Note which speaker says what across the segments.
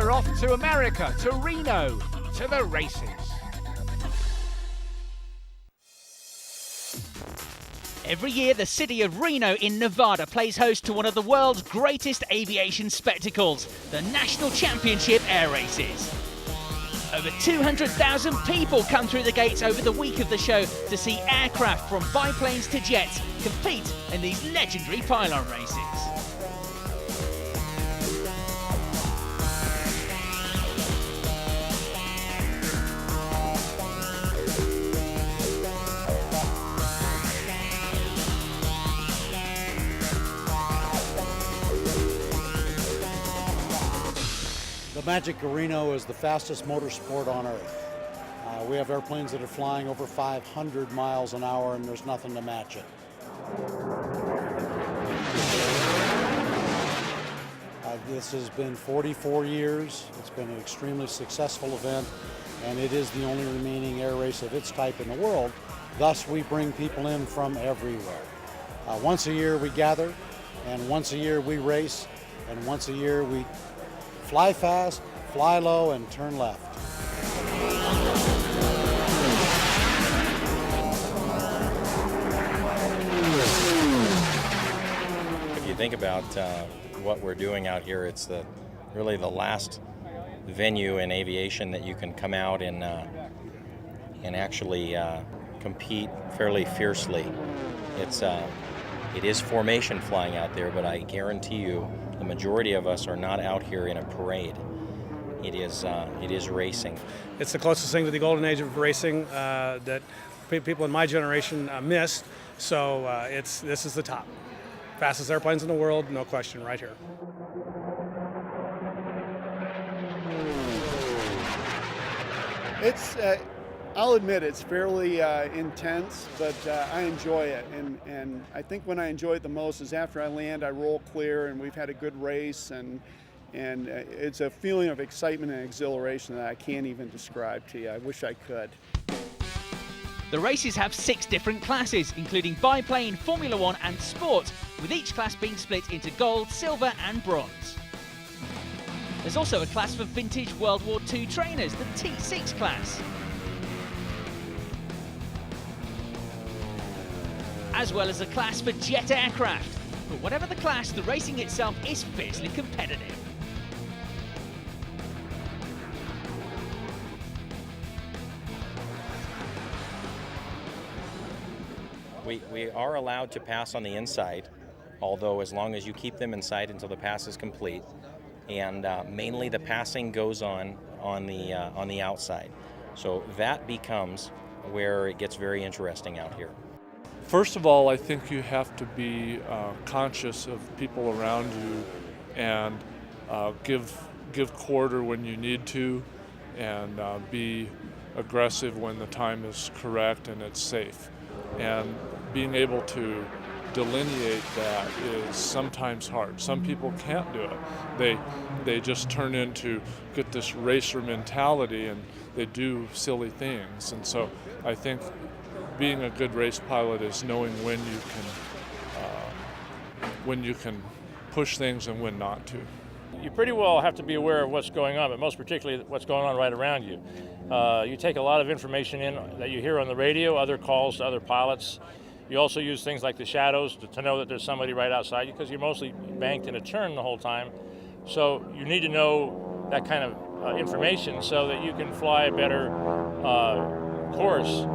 Speaker 1: We're off to America, to Reno, to the races.
Speaker 2: Every year, the city of Reno in Nevada plays host to one of the world's greatest aviation spectacles, the National Championship Air Races. Over 200,000 people come through the gates over the week of the show to see aircraft from biplanes to jets compete in these legendary pylon races.
Speaker 3: The magic of Reno is the fastest motorsport on earth. We have airplanes that are flying over 500 miles an hour, and there's nothing to match it. This has been 44 years. It's been an extremely successful event, and it is the only remaining air race of its type in the world. Thus, we bring people in from everywhere. Once a year we gather, and once a year we race, and once a year we fly fast, fly low, and turn left.
Speaker 4: If you think about what we're doing out here, it's really the last venue in aviation that you can come out and actually compete fairly fiercely. It is formation flying out there, but I guarantee you the majority of us are not out here in a parade. It is racing.
Speaker 5: It's the closest thing to the golden age of racing that people in my generation missed. So this is the top. Fastest airplanes in the world, no question, right here.
Speaker 6: I'll admit it's fairly intense, but I enjoy it. And I think when I enjoy it the most is after I land, I roll clear, and we've had a good race, and it's a feeling of excitement and exhilaration that I can't even describe to you. I wish I could.
Speaker 2: The races have 6 different classes, including biplane, Formula One and Sport, with each class being split into gold, silver and bronze. There's also a class for vintage World War II trainers, the T6 class. As well as a class for jet aircraft. But whatever the class, the racing itself is fiercely competitive.
Speaker 4: We are allowed to pass on the inside, although as long as you keep them inside until the pass is complete. And mainly the passing goes on the outside. So that becomes where it gets very interesting out here.
Speaker 7: First of all, I think you have to be conscious of people around you and give quarter when you need to, and be aggressive when the time is correct and it's safe. And being able to delineate that is sometimes hard. Some people can't do it. They just turn into get this racer mentality and they do silly things. And so I think being a good race pilot is knowing when you can push things and when not to.
Speaker 8: You pretty well have to be aware of what's going on, but most particularly what's going on right around you. You take a lot of information in that you hear on the radio, other calls to other pilots. You also use things like the shadows to know that there's somebody right outside you, because you're mostly banked in a turn the whole time. So you need to know that kind of information so that you can fly a better course.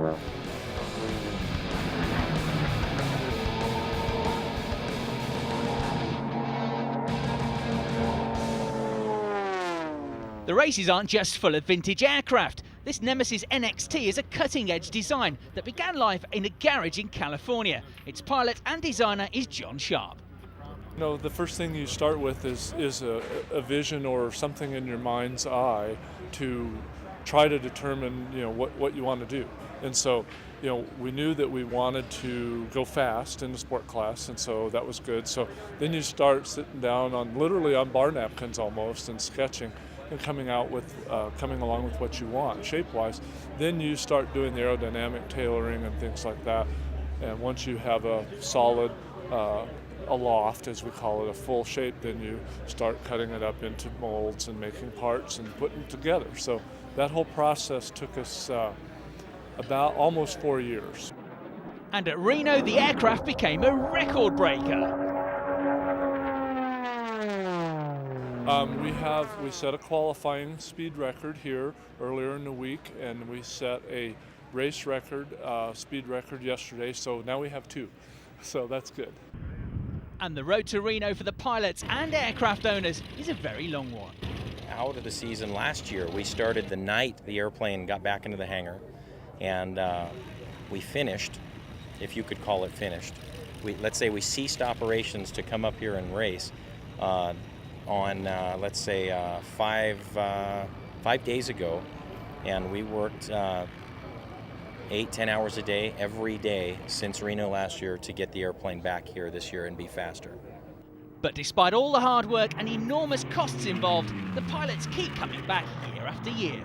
Speaker 2: The races aren't just full of vintage aircraft. This Nemesis NXT is a cutting-edge design that began life in a garage in California. Its pilot and designer is John Sharp.
Speaker 7: You know, the first thing you start with is a vision or something in your mind's eye to try to determine, you know, what you want to do. And so, you know, we knew that we wanted to go fast in the sport class, and so that was good. So then you start sitting down literally on bar napkins almost and sketching and coming along with what you want shape-wise. Then you start doing the aerodynamic tailoring and things like that. And once you have a solid a loft, as we call it, a full shape, then you start cutting it up into molds and making parts and putting it together. So that whole process took us about almost 4 years.
Speaker 2: And at Reno, the aircraft became a record breaker.
Speaker 7: We set a qualifying speed record here earlier in the week, and we set a race record, speed record yesterday, so now we have 2. So that's good.
Speaker 2: And the road to Reno for the pilots and aircraft owners is a very long one.
Speaker 4: Out of the season last year, we started the night the airplane got back into the hangar, and we finished, if you could call it finished. Let's say we ceased operations to come up here and race on let's say 5 days ago, and we worked 8-10 hours a day every day since Reno last year to get the airplane back here this year and be faster.
Speaker 2: But despite all the hard work and enormous costs involved, the pilots keep coming back year after year.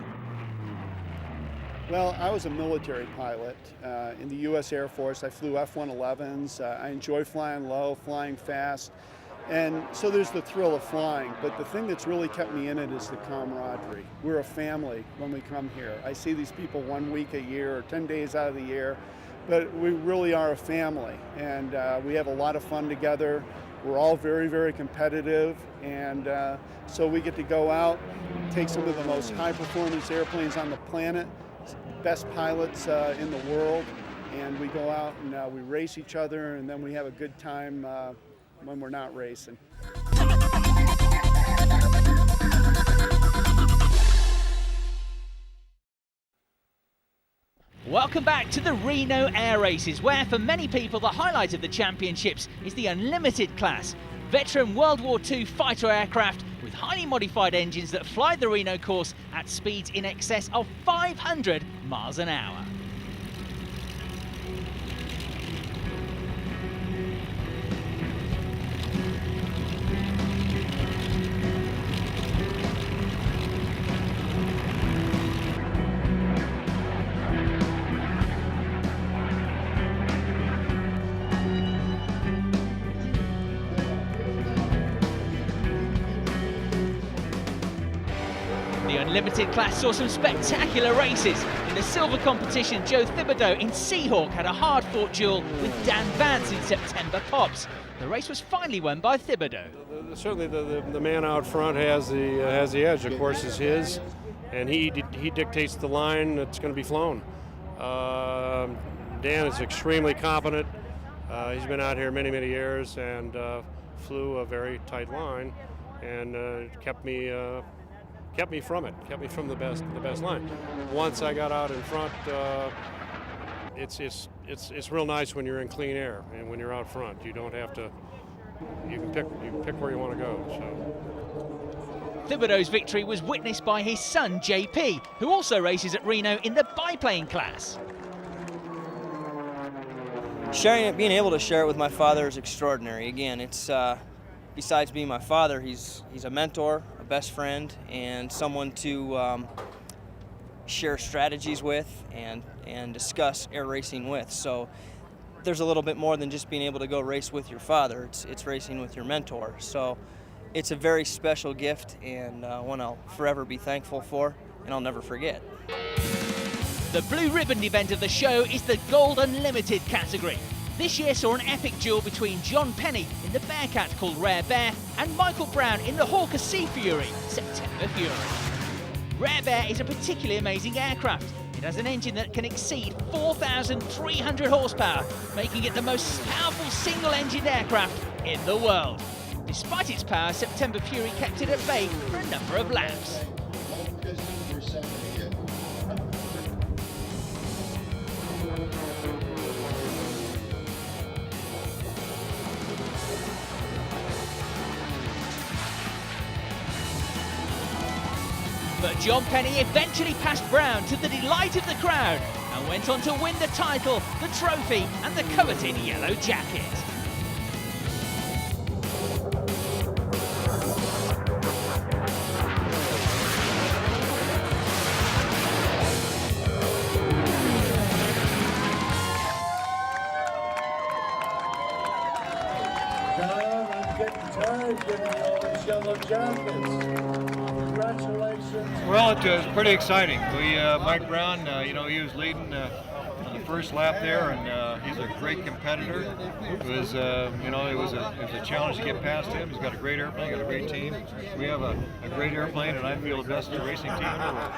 Speaker 6: Well, I was a military pilot in the U.S. Air Force. I flew F-111s. I enjoy flying low, flying fast. And so there's the thrill of flying, but the thing that's really kept me in it is the camaraderie. We're a family when we come here. I see these people 1 week a year or 10 days out of the year, but we really are a family, and we have a lot of fun together. We're all very, very competitive, and so we get to go out, take some of the most high-performance airplanes on the planet, best pilots in the world, and we go out and we race each other, and then we have a good time when we're not racing.
Speaker 2: Welcome back to the Reno Air Races, where for many people the highlight of the championships is the unlimited class. Veteran World War II fighter aircraft with highly modified engines that fly the Reno course at speeds in excess of 500 miles an hour. The Unlimited class saw some spectacular races. In the silver competition, Joe Thibodeau in Seahawk had a hard-fought duel with Dan Vance in September Pops. The race was finally won by Thibodeau.
Speaker 9: Certainly the man out front has the edge. The course is his, and he dictates the line that's going to be flown. Dan is extremely competent. He's been out here many years and flew a very tight line, and kept me from the best line. Once I got out in front, it's real nice when you're in clean air and when you're out front. You don't have to. You can pick where you want to go. So.
Speaker 2: Thibodeau's victory was witnessed by his son JP, who also races at Reno in the biplane class.
Speaker 10: Being able to share it with my father is extraordinary. Again, it's besides being my father, he's a mentor, a best friend, and someone to share strategies with and discuss air racing with. So there's a little bit more than just being able to go race with your father. It's racing with your mentor. So it's a very special gift, and one I'll forever be thankful for, and I'll never forget.
Speaker 2: The blue ribbon event of the show is the Gold Unlimited category. This year saw an epic duel between John Penny in the Bearcat called Rare Bear and Michael Brown in the Hawker Sea Fury, September Fury. Rare Bear is a particularly amazing aircraft. It has an engine that can exceed 4,300 horsepower, making it the most powerful single-engined aircraft in the world. Despite its power, September Fury kept it at bay for a number of laps. But John Penny eventually passed Brown to the delight of the crowd and went on to win the title, the trophy and the coveted yellow jacket.
Speaker 11: Well, it was pretty exciting. Mike Brown, he was leading on the first lap there, and he's a great competitor. It was, it was a challenge to get past him. He's got a great airplane, got a great team. We have a great airplane, and I feel the best racing team in the world.